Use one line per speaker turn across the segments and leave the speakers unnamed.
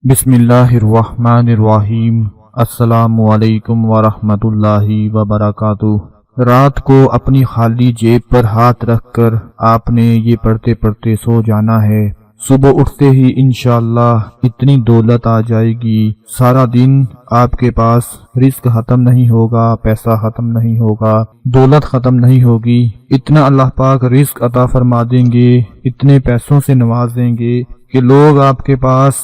بسم اللہ الرحمن الرحیم۔ السلام علیکم ورحمۃ اللہ وبرکاتہ۔ رات کو اپنی خالی جیب پر ہاتھ رکھ کر آپ نے یہ پڑھتے پڑھتے سو جانا ہے۔ صبح اٹھتے ہی انشاءاللہ اتنی دولت آ جائے گی، سارا دن آپ کے پاس رزق ختم نہیں ہوگا، پیسہ ختم نہیں ہوگا، دولت ختم نہیں ہوگی۔ اتنا اللہ پاک رزق عطا فرما دیں گے، اتنے پیسوں سے نواز دیں گے کہ لوگ آپ کے پاس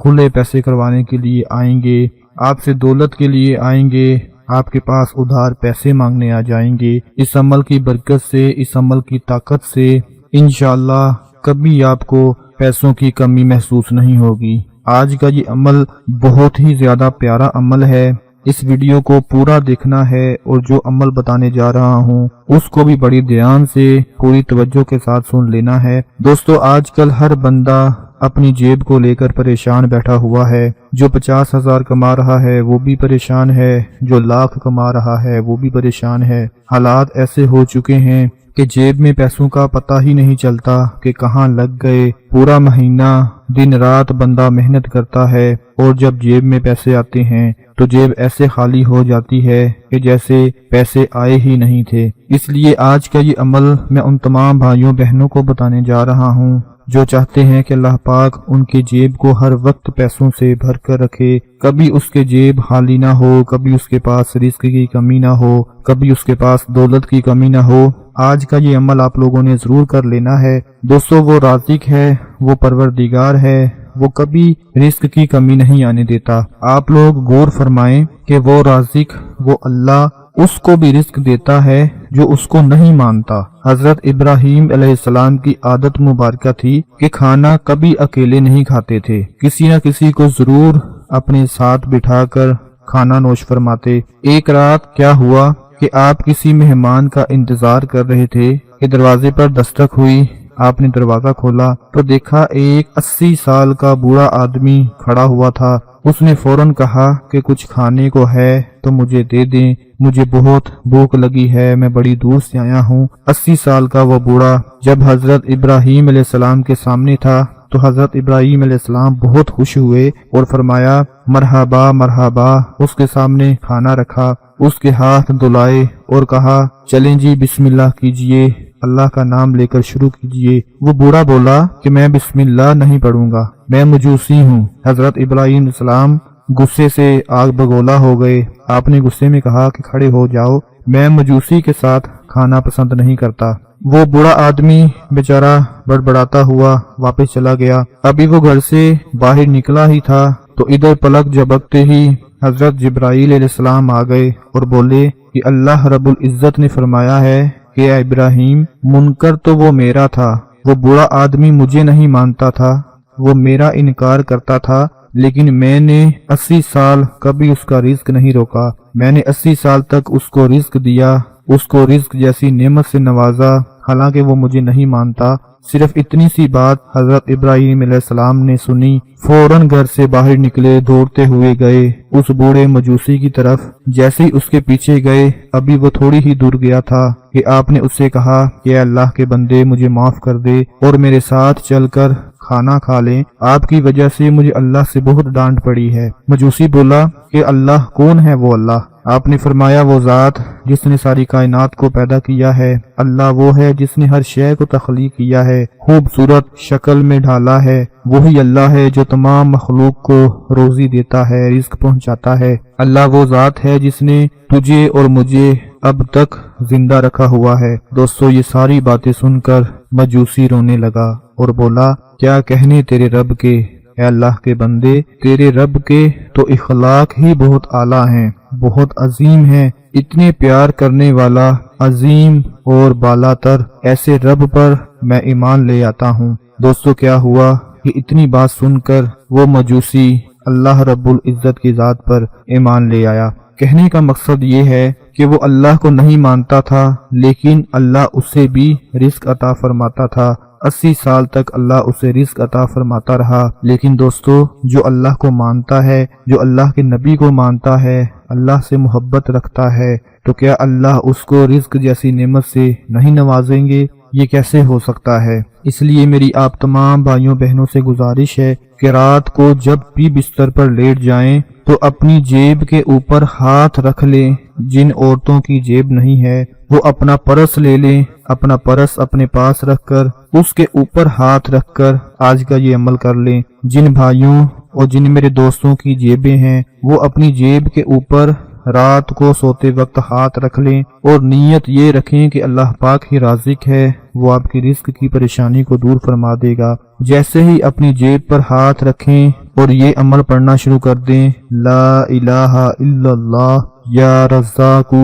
کھلے پیسے کروانے کے لیے آئیں گے، آپ سے دولت کے لیے آئیں گے، آپ کے پاس ادھار پیسے مانگنے آ جائیں گے۔ اس عمل کی برکت سے، اس عمل کی طاقت سے انشاءاللہ کبھی آپ کو پیسوں کی کمی محسوس نہیں ہوگی۔ آج کا یہ عمل بہت ہی زیادہ پیارا عمل ہے، اس ویڈیو کو پورا دیکھنا ہے اور جو عمل بتانے جا رہا ہوں اس کو بھی بڑی دھیان سے پوری توجہ کے ساتھ سن لینا ہے۔ دوستو، آج کل ہر بندہ اپنی جیب کو لے کر پریشان بیٹھا ہوا ہے۔ جو 50,000 کما رہا ہے وہ بھی پریشان ہے، جو لاکھ کما رہا ہے وہ بھی پریشان ہے۔ حالات ایسے ہو چکے ہیں کہ جیب میں پیسوں کا پتہ ہی نہیں چلتا کہ کہاں لگ گئے۔ پورا مہینہ دن رات بندہ محنت کرتا ہے اور جب جیب میں پیسے آتے ہیں تو جیب ایسے خالی ہو جاتی ہے کہ جیسے پیسے آئے ہی نہیں تھے۔ اس لیے آج کا یہ عمل میں ان تمام بھائیوں بہنوں کو بتانے جا رہا ہوں جو چاہتے ہیں کہ اللہ پاک ان کی جیب کو ہر وقت پیسوں سے بھر کر رکھے، کبھی اس کے جیب خالی نہ ہو، کبھی اس کے پاس رزق کی کمی نہ ہو، کبھی اس کے پاس دولت کی کمی نہ ہو۔ آج کا یہ عمل آپ لوگوں نے ضرور کر لینا ہے۔ دوستو، وہ رازق ہے، وہ پروردگار ہے، وہ کبھی رزق کی کمی نہیں آنے دیتا۔ آپ لوگ غور فرمائیں کہ وہ رازق، وہ اللہ اس کو بھی رزق دیتا ہے جو اس کو نہیں مانتا۔ حضرت ابراہیم علیہ السلام کی عادت مبارکہ تھی کہ کھانا کبھی اکیلے نہیں کھاتے تھے، کسی نہ کسی کو ضرور اپنے ساتھ بٹھا کر کھانا نوش فرماتے۔ ایک رات کیا ہوا کہ آپ کسی مہمان کا انتظار کر رہے تھے کہ دروازے پر دستک ہوئی۔ آپ نے دروازہ کھولا تو دیکھا ایک 80 سال کا بوڑھا آدمی کھڑا ہوا تھا۔ اس نے فوراً کہا کہ کچھ کھانے کو ہے تو مجھے دے دیں، مجھے بہت بھوک لگی ہے، میں بڑی دور سے آیا ہوں۔ 80 سال کا وہ بوڑھا جب حضرت ابراہیم علیہ السلام کے سامنے تھا تو حضرت ابراہیم علیہ السلام بہت خوش ہوئے اور فرمایا مرحبا مرحبا۔ اس کے سامنے کھانا رکھا، اس کے ہاتھ دھلائے اور کہا چلیں جی بسم اللہ کیجئے، اللہ کا نام لے کر شروع کیجئے۔ وہ بوڑھا بولا کہ میں بسم اللہ نہیں پڑھوں گا، میں مجوسی ہوں۔ حضرت ابراہیم علیہ السلام غصے سے آگ بگولا ہو گئے۔ آپ نے غصے میں کہا کہ کھڑے ہو جاؤ، میں مجوسی کے ساتھ کھانا پسند نہیں کرتا۔ وہ بوڑھا آدمی بیچارہ بڑبڑاتا ہوا واپس چلا گیا۔ ابھی وہ گھر سے باہر نکلا ہی تھا تو ادھر پلک جھپکتے ہی حضرت جبرائیل علیہ السلام آ گئے اور بولے کہ اللہ رب العزت نے فرمایا ہے کہ اے ابراہیم، منکر تو وہ میرا تھا، وہ بوڑھا آدمی مجھے نہیں مانتا تھا، وہ میرا انکار کرتا تھا، لیکن میں نے 80 سال کبھی اس کا رزق نہیں روکا، میں نے 80 سال تک اس کو رزق دیا، اس کو رزق جیسی نعمت سے نوازا، حالانکہ وہ مجھے نہیں مانتا۔ صرف اتنی سی بات حضرت ابراہیم علیہ السلام نے سنی، فوراً گھر سے باہر نکلے، دوڑتے ہوئے گئے اس بوڑھے مجوسی کی طرف۔ جیسے ہی اس کے پیچھے گئے، ابھی وہ تھوڑی ہی دور گیا تھا کہ آپ نے اس سے کہا کہ اے اللہ کے بندے، مجھے معاف کر دے اور میرے ساتھ چل کر کھانا کھا لیں، آپ کی وجہ سے مجھے اللہ سے بہت ڈانٹ پڑی ہے۔ مجوسی بولا کہ اللہ کون ہے وہ اللہ؟ آپ نے فرمایا وہ ذات جس نے ساری کائنات کو پیدا کیا ہے، اللہ وہ ہے جس نے ہر شے کو تخلیق کیا ہے، خوبصورت شکل میں ڈھالا ہے، وہی اللہ ہے جو تمام مخلوق کو روزی دیتا ہے، رزق پہنچاتا ہے۔ اللہ وہ ذات ہے جس نے تجھے اور مجھے اب تک زندہ رکھا ہوا ہے۔ دوستو، یہ ساری باتیں سن کر مجوسی رونے لگا اور بولا کیا کہنے تیرے رب کے، اے اللہ کے بندے، تیرے رب کے تو اخلاق ہی بہت اعلیٰ ہیں، بہت عظیم ہیں، اتنے پیار کرنے والا عظیم اور بالا تر ایسے رب پر میں ایمان لے آتا ہوں۔ دوستو، کیا ہوا کہ اتنی بات سن کر وہ مجوسی اللہ رب العزت کی ذات پر ایمان لے آیا۔ کہنے کا مقصد یہ ہے کہ وہ اللہ کو نہیں مانتا تھا، لیکن اللہ اسے بھی رزق عطا فرماتا تھا۔ 80 سال تک اللہ اسے رزق عطا فرماتا رہا۔ لیکن دوستو، جو اللہ کو مانتا ہے، جو اللہ کے نبی کو مانتا ہے، اللہ سے محبت رکھتا ہے، تو کیا اللہ اس کو رزق جیسی نعمت سے نہیں نوازیں گے؟ یہ کیسے ہو سکتا ہے؟ اس لیے میری آپ تمام بھائیوں بہنوں سے گزارش ہے کہ رات کو جب بھی بستر پر لیٹ جائیں تو اپنی جیب کے اوپر ہاتھ رکھ لیں۔ جن عورتوں کی جیب نہیں ہے وہ اپنا پرس لے لیں، اپنا پرس اپنے پاس رکھ کر اس کے اوپر ہاتھ رکھ کر آج کا یہ عمل کر لیں۔ جن بھائیوں اور جن میرے دوستوں کی جیبیں ہیں وہ اپنی جیب کے اوپر رات کو سوتے وقت ہاتھ رکھ لیں اور نیت یہ رکھیں کہ اللہ پاک ہی رازق ہے، وہ آپ کی رزق کی پریشانی کو دور فرما دے گا۔ جیسے ہی اپنی جیب پر ہاتھ رکھیں اور یہ عمل پڑھنا شروع کر دیں، لا الہ الا اللہ یا رزاق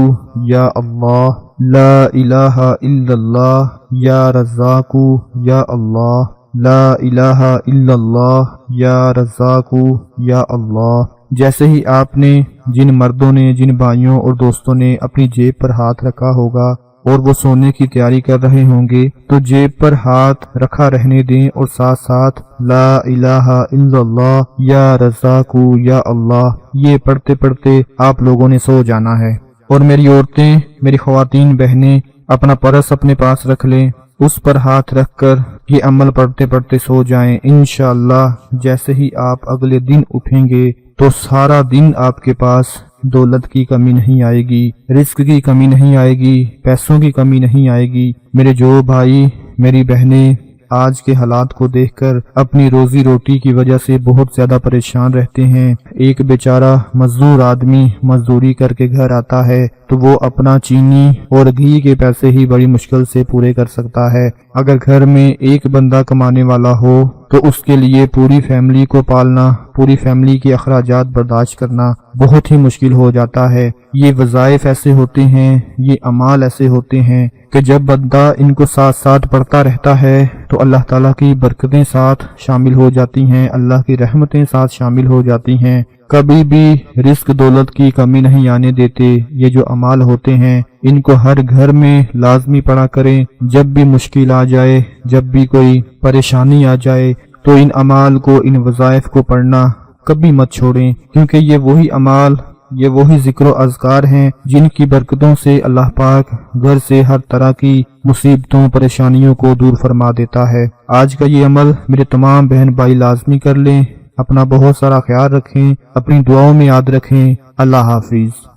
یا اللہ، لا الہ الا اللہ یا رزاق یا اللہ، لا الہ الا اللہ یا رزاق یا اللہ۔ جیسے ہی آپ نے جن مردوں نے، جن بھائیوں اور دوستوں نے اپنی جیب پر ہاتھ رکھا ہوگا اور وہ سونے کی تیاری کر رہے ہوں گے تو جیب پر ہاتھ رکھا رہنے دیں اور ساتھ ساتھ لا الہ الا اللہ یا رزاق یا اللہ یہ پڑھتے پڑھتے آپ لوگوں نے سو جانا ہے۔ اور میری عورتیں، میری خواتین بہنیں اپنا پرس اپنے پاس رکھ لیں، اس پر ہاتھ رکھ کر یہ عمل پڑھتے پڑھتے سو جائیں۔ انشاءاللہ جیسے ہی آپ اگلے دن اٹھیں گے تو سارا دن آپ کے پاس دولت کی کمی نہیں آئے گی، رزق کی کمی نہیں آئے گی، پیسوں کی کمی نہیں آئے گی۔ میرے جو بھائی، میری بہنیں آج کے حالات کو دیکھ کر اپنی روزی روٹی کی وجہ سے بہت زیادہ پریشان رہتے ہیں، ایک بیچارہ مزدور آدمی مزدوری کر کے گھر آتا ہے تو وہ اپنا چینی اور گھی کے پیسے ہی بڑی مشکل سے پورے کر سکتا ہے۔ اگر گھر میں ایک بندہ کمانے والا ہو تو اس کے لیے پوری فیملی کو پالنا، پوری فیملی کے اخراجات برداشت کرنا بہت ہی مشکل ہو جاتا ہے۔ یہ وظائف ایسے ہوتے ہیں، یہ اعمال ایسے ہوتے ہیں کہ جب بندہ ان کو ساتھ ساتھ پڑھتا رہتا ہے تو اللہ تعالیٰ کی برکتیں ساتھ شامل ہو جاتی ہیں، اللہ کی رحمتیں ساتھ شامل ہو جاتی ہیں، کبھی بھی رزق دولت کی کمی نہیں آنے دیتے۔ یہ جو اعمال ہوتے ہیں ان کو ہر گھر میں لازمی پڑھا کریں۔ جب بھی مشکل آ جائے، جب بھی کوئی پریشانی آ جائے تو ان اعمال کو، ان وظائف کو پڑھنا کبھی مت چھوڑیں، کیونکہ یہ وہی اعمال، یہ وہی ذکر و اذکار ہیں جن کی برکتوں سے اللہ پاک گھر سے ہر طرح کی مصیبتوں، پریشانیوں کو دور فرما دیتا ہے۔ آج کا یہ عمل میرے تمام بہن بھائی لازمی کر لیں، اپنا بہت سارا خیال رکھیں، اپنی دعاؤں میں یاد رکھیں۔ اللہ حافظ۔